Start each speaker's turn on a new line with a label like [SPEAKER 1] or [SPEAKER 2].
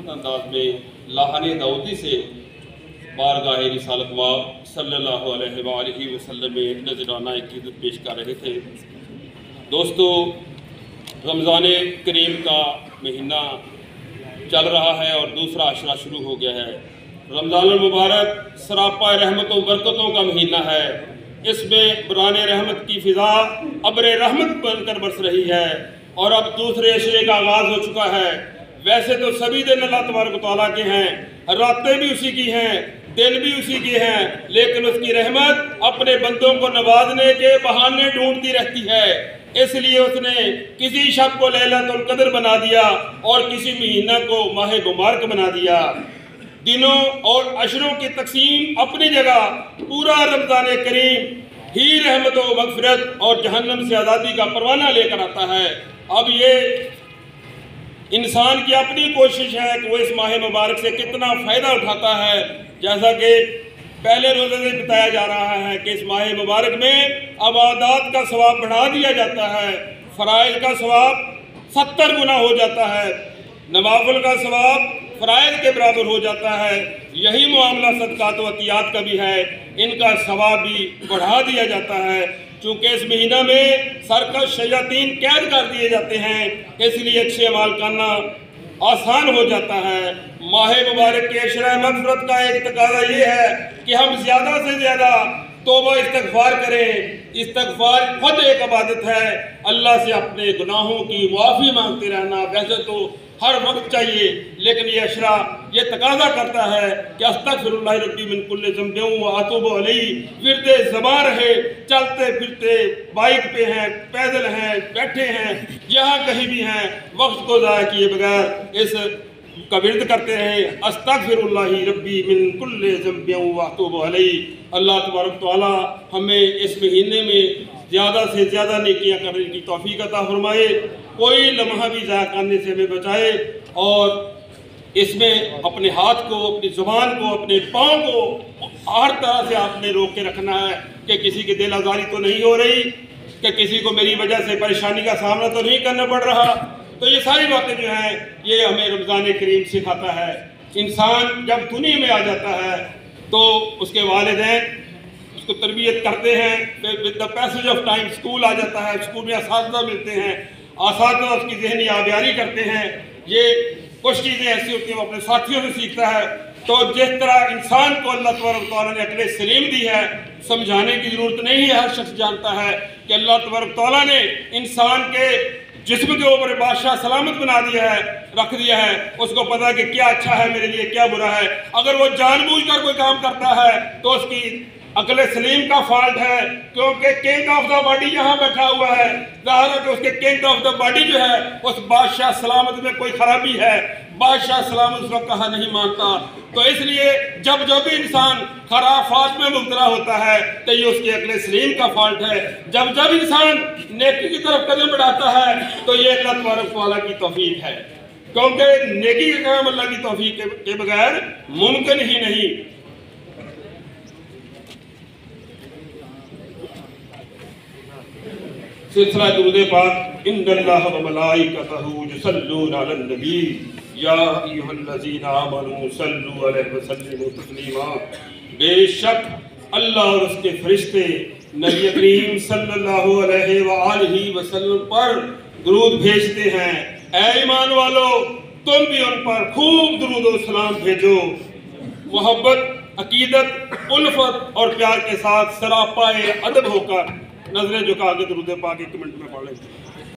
[SPEAKER 1] खूबसूरत अंदाज में लाहने दाऊदी से बारगाह रिसालत माब सल्लल्लाहु अलैहि वसल्लम में नजराना अक़ीदत पेश कर रहे थे। दोस्तों, रमज़ान करीम का महीना चल रहा है और दूसरा अशरा शुरू हो गया है। रमज़ानुल मुबारक सरापा रहमतों बरकतों का महीना है। इसमें बरान रहमत की फ़िज़ा अब्र रहमत बनकर बरस रही है और अब दूसरे अशरे का आगाज़ हो चुका है। वैसे तो सभी दिन अल्लाह तबारक व तआला के हैं, रातें भी उसी की हैं, दिन भी उसी के हैं, लेकिन उसकी रहमत अपने बंदों को नवाजने के बहाने ढूंढती रहती है। इसलिए उसने किसी शब को लैलतुल कद्र बना दिया और किसी महीना को माह मुबारक बना दिया। दिनों और अशरों की तकसीम अपनी जगह, पूरा रमज़ान करीम ही रहमत व मग़फ़िरत और जहन्नम से आज़ादी का परवाना लेकर आता है। अब ये इंसान की अपनी कोशिश है कि वो इस माह मुबारक से कितना फ़ायदा उठाता है। जैसा कि पहले रोज़े में बताया जा रहा है कि इस माह मुबारक में इबादत का सवाब बढ़ा दिया जाता है, फ़राइज़ का सवाब 70 गुना हो जाता है, नवाफिल का सवाब फ़राइज़ के बराबर हो जाता है। यही मामला सदक़ात व अतियात का भी है, इनका सवाब भी बढ़ा दिया जाता है। चूँकि इस महीना में सरकश शयातीन कैद कर दिए जाते हैं, इसलिए अच्छे अमाल करना आसान हो जाता है। माह मुबारक के अशरा मग़फ़िरत का एक तकाज़ा ये है कि हम ज़्यादा से ज़्यादा तौबा इस्तग़फ़ार करें। इस्तग़फ़ार खुद एक इबादत है। अल्लाह से अपने गुनाहों की माफ़ी मांगते रहना वैसे तो हर वक्त चाहिए, लेकिन ये अशरा ये तकाज़ा करता है कि अस्तग़फ़िरुल्लाह रब्बी मिन कुल्लि ज़ंबिन व अतूबु अलैहि। विरदे ज़बान रहे, चलते फिरते, बाइक पे हैं, पैदल हैं, बैठे हैं, जहाँ कहीं भी हैं, वक्त को ज़ाया किए बगैर इस का विरद करते हैं। अस्तग़फ़िरुल्लाह रब्बी मिन कुल्लि ज़ंबिन व अतूबु अलैहि। अल्लाह तबारक व तआला हमें इस महीने में ज़्यादा से ज़्यादा नेकियां करने की तौफ़ीक़ अता फ़रमाए, कोई लम्हा भी ज़ाया करने से हमें बचाए और इसमें अपने हाथ को, अपनी ज़ुबान को, अपने पाँव को हर तरह से आपने रोक के रखना है कि किसी की दिल आज़ारी तो नहीं हो रही, कि किसी को मेरी वजह से परेशानी का सामना तो नहीं करना पड़ रहा। तो ये सारी बातें जो हैं ये हमें रमज़ान करीम सिखाता है। इंसान जब दुनिया में आ जाता है तो उसके वालिदैन उसको तरबियत करते हैं, फिर with the passage of time school आ जाता है, स्कूल में असातिज़ा मिलते हैं, असातिज़ा उसकी ज़हनी आबियारी करते हैं। ये कुछ चीज़ें ऐसी होती हैं वो अपने साथियों से सीखता है। तो जिस तरह इंसान को अल्लाह तबारक व तआला ने अक़ल सलीम दी है, समझाने की ज़रूरत नहीं है, हर शख्स जानता है कि अल्लाह तबारक व तआला ने इंसान के जिस्म के ऊपर बादशाह सलामत बना दिया है, रख दिया है। उसको पता है कि क्या अच्छा है मेरे लिए, क्या बुरा है। अगर वो जानबूझकर कोई काम करता है तो उसकी अक़ल सलीम का फॉल्ट है, क्योंकि किंग ऑफ द बॉडी यहाँ बैठा हुआ है। ज़ाहिर है कि उसके किंग ऑफ द बॉडी जो है उस बादशाह सलामत में कोई खराबी है। बादशाह सलामत उसका कहा नहीं मानता। तो इसलिए जब भी इंसान खराफात में मुब्तला होता है तो ये उसकी अक़ल सलीम का फॉल्ट है। जब इंसान नेकी की तरफ कदम बढ़ाता है तो ये अल्लाह तबारक व तआला की तौफ़ीक़ है, क्योंकि नेकी का काम अल्लाह की तौफ़ीक़ के बगैर मुमकिन ही नहीं। सिलसिला दुरूद पाक इन्नल्लाह व मलाइकतहू युसल्लूना अलन नबी या अय्युहल्लज़ीना आमनू सल्लू अलैहि व सल्लिमू तस्लीमा। बेशक अल्लाह और उसके फरिश्ते नबी करीम सल्लल्लाहु अलैहि व आलिहि वसल्लम पर दुरूद भेजते हैं। ऐ ईमान वालो, तुम भी उन पर खूब दुरूद व सलाम भेजो। मोहब्बत, अकीदत, उल्फत और प्यार के साथ सरापाए अदब होकर नजरें झुका के दुरूद पाक 1 मिनट में पढ़ लें।